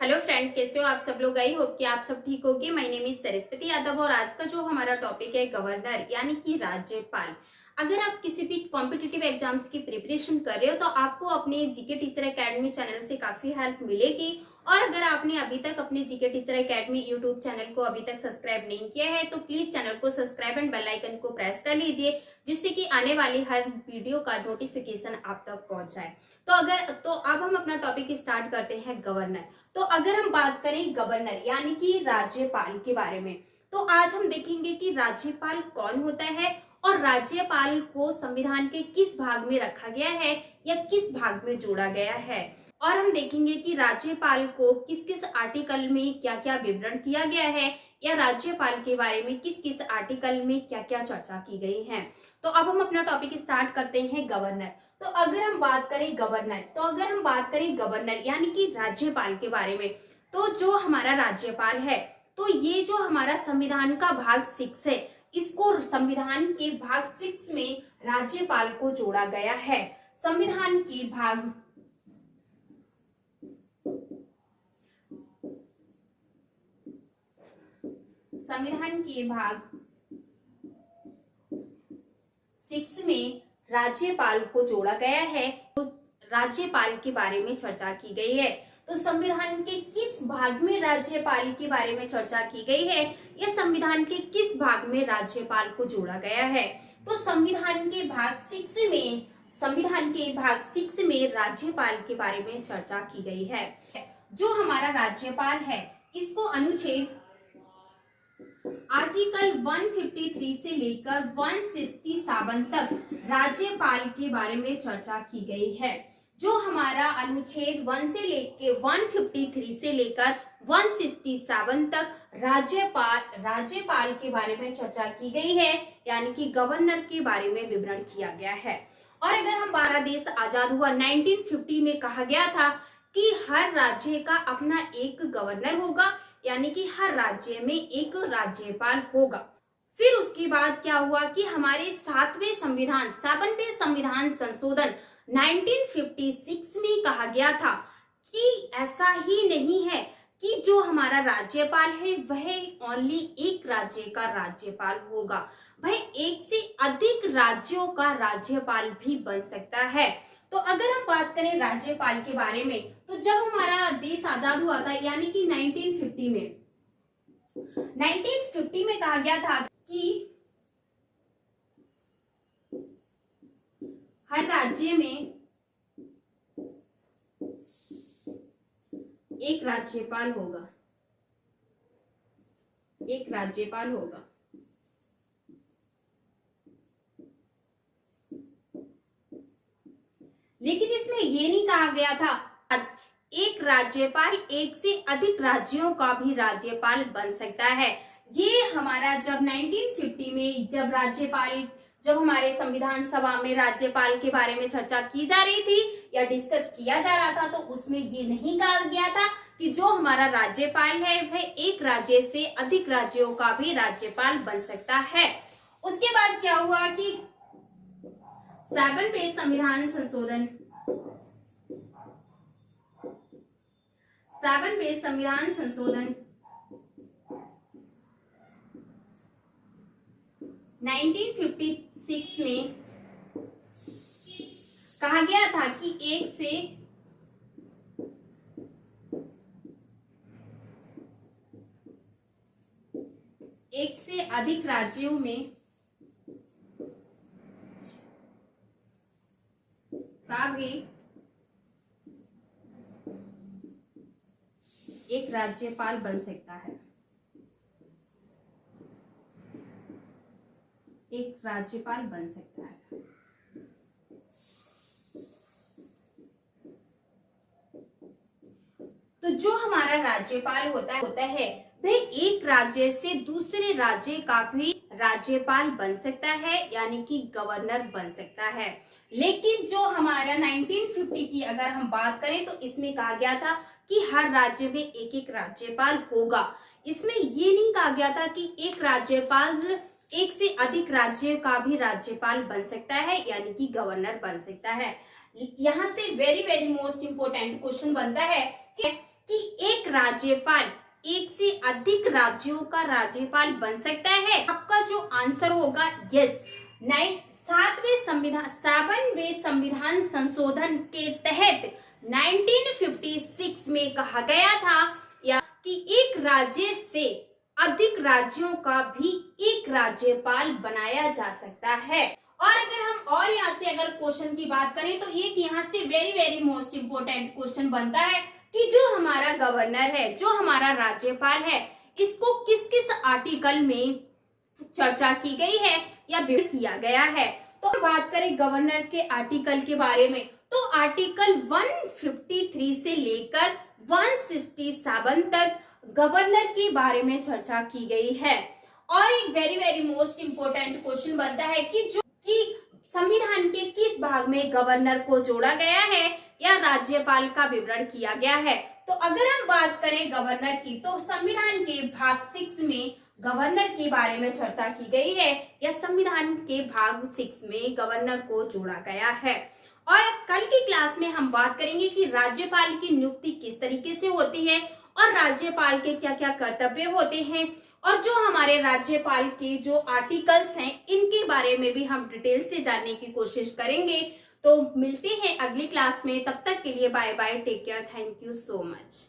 Hello friend, कैसे हो आप सब लोग। आई होप कि आप सब ठीक होगे। My name is Saraswati Yadav और आज का जो हमारा टॉपिक है गवर्नर यानी कि राज्यपाल। अगर आप किसी भी कॉम्पिटिटिव एग्जाम्स की प्रिपरेशन कर रहे हो तो आपको अपने जीके टीचर एकेडमी चैनल से काफी हेल्प मिलेगी। और अगर आपने अभी तक अपने GK teacher academy YouTube channel को अभी तक सब्सक्राइब नहीं किया है तो प्लीज चैनल को सब्सक्राइब एंड बेल आइकन को प्रेस कर लीजिए, जिससे कि आने वाली हर वीडियो का नोटिफिकेशन आप तक पहुंच जाए। तो अब हम अपना टॉपिक स्टार्ट करते हैं गवर्नर। तो अगर हम बात करें गवर्नर यानी कि राज्यपाल के बारे में, तो आज हम देखेंगे कि राज्यपाल कौन होता है और राज्यपाल को संविधान के किस भाग में रखा गया है या किस भाग में जोड़ा गया है। और हम देखेंगे कि राज्यपाल को किस किस आर्टिकल में क्या क्या विवरण किया गया है या राज्यपाल के बारे में किस किस आर्टिकल में क्या क्या चर्चा की गई है। तो अब हम अपना टॉपिक स्टार्ट करते हैं गवर्नर। तो अगर हम बात करें गवर्नर यानी कि राज्यपाल के बारे में, तो जो हमारा राज्यपाल है, तो ये जो हमारा संविधान का भाग 6 है, इसको संविधान के भाग 6 में राज्यपाल को जोड़ा गया है। संविधान के भाग 6 में राज्यपाल को जोड़ा गया है। तो राज्यपाल के बारे में चर्चा की गई है। तो संविधान के किस भाग में राज्यपाल के बारे में चर्चा की गई है या संविधान के किस भाग में राज्यपाल को जोड़ा गया है। तो संविधान के भाग 6 में राज्यपाल के बारे में चर्चा की गई है। जो हमारा राज्यपाल है, इसको अनुच्छेद आर्टिकल 153 से लेकर 167 तक राज्यपाल के बारे में चर्चा की गई है। जो हमारा अनुच्छेद 153 से लेकर 167 तक राज्यपाल के बारे में चर्चा की गई है, यानी कि गवर्नर के बारे में विवरण किया गया है। और अगर हम हमारा देश आजाद हुआ 1950 में कहा गया था कि हर राज्य का अपना एक गवर्नर होगा, यानी कि हर राज्य में एक राज्यपाल होगा। फिर उसके बाद क्या हुआ कि हमारे 7वें संविधान संशोधन 1956 में कहा गया था कि ऐसा ही नहीं है कि जो हमारा राज्यपाल है वह ओनली एक राज्य का राज्यपाल होगा, वह एक से अधिक राज्यों का राज्यपाल भी बन सकता है। तो अगर हम बात करें राज्यपाल के बारे में, तो जब हमारा देश आजाद हुआ था यानी कि 1950 में कहा गया था कि हर राज्य में एक राज्यपाल होगा। लेकिन इसमें ये नहीं कहा गया था एक राज्यपाल एक से अधिक राज्यों का भी राज्यपाल बन सकता है। ये हमारा जब 1950 में जब हमारे संविधान सभा में राज्यपाल के बारे में चर्चा की जा रही थी या डिस्कस किया जा रहा था, तो उसमें ये नहीं कहा गया था कि जो हमारा राज्यपाल है वह एक राज्य से अधिक राज्यों का भी राज्यपाल बन सकता है। उसके बाद क्या हुआ कि 7वें संविधान संशोधन 1956 में कहा गया था कि एक से अधिक राज्यों में का भी एक राज्यपाल बन सकता है। तो जो हमारा राज्यपाल होता है वह एक राज्य से दूसरे राज्य का भी राज्यपाल बन सकता है, यानी कि गवर्नर बन सकता है। लेकिन जो हमारा 1950 की अगर हम बात करें तो इसमें कहा गया था कि हर राज्य में एक एक राज्यपाल होगा। इसमें ये नहीं कहा गया था कि एक राज्यपाल एक से अधिक राज्य का भी राज्यपाल बन सकता है, यानी कि गवर्नर बन सकता है। यहाँ से very very most important question बनता है कि कि एक राज्यपाल एक से अधिक राज्यों का राज्यपाल बन सकता है? आपका जो आंसर होगा यस। 7वें संविधान संशोधन के तहत 1956 में कहा गया था या कि एक राज्य से अधिक राज्यों का भी एक राज्यपाल बनाया जा सकता है। और अगर हम और यहाँ से अगर क्वेश्चन की बात करें तो एक यहाँ से very very most important question बनता है कि जो हमारा गवर्नर है, जो हमारा राज्यपाल है, इसको किस किस आर्टिकल में चर्चा की गई है या विवरण किया गया है। तो बात करें गवर्नर के आर्टिकल के बारे में तो आर्टिकल 153 से लेकर 167 तक गवर्नर के बारे में चर्चा की गई है। और एक very very most important question बनता है कि जो कि संविधान के किस भाग में गवर्नर को जोड़ा गया है या राज्यपाल का विवरण किया गया है। तो अगर हम बात करें गवर्नर की तो संविधान के भाग 6 में गवर्नर के बारे में चर्चा की गई है या संविधान के भाग 6 में गवर्नर को जोड़ा गया है। और कल की क्लास में हम बात करेंगे कि राज्यपाल की नियुक्ति किस तरीके से होती है और राज्यपाल के क्या क्या कर्तव्य होते हैं और जो हमारे राज्यपाल के जो आर्टिकल्स हैं इनके बारे में भी हम डिटेल से जानने की कोशिश करेंगे। तो मिलते हैं अगली क्लास में, तब तक के लिए bye bye, take care, thank you so much.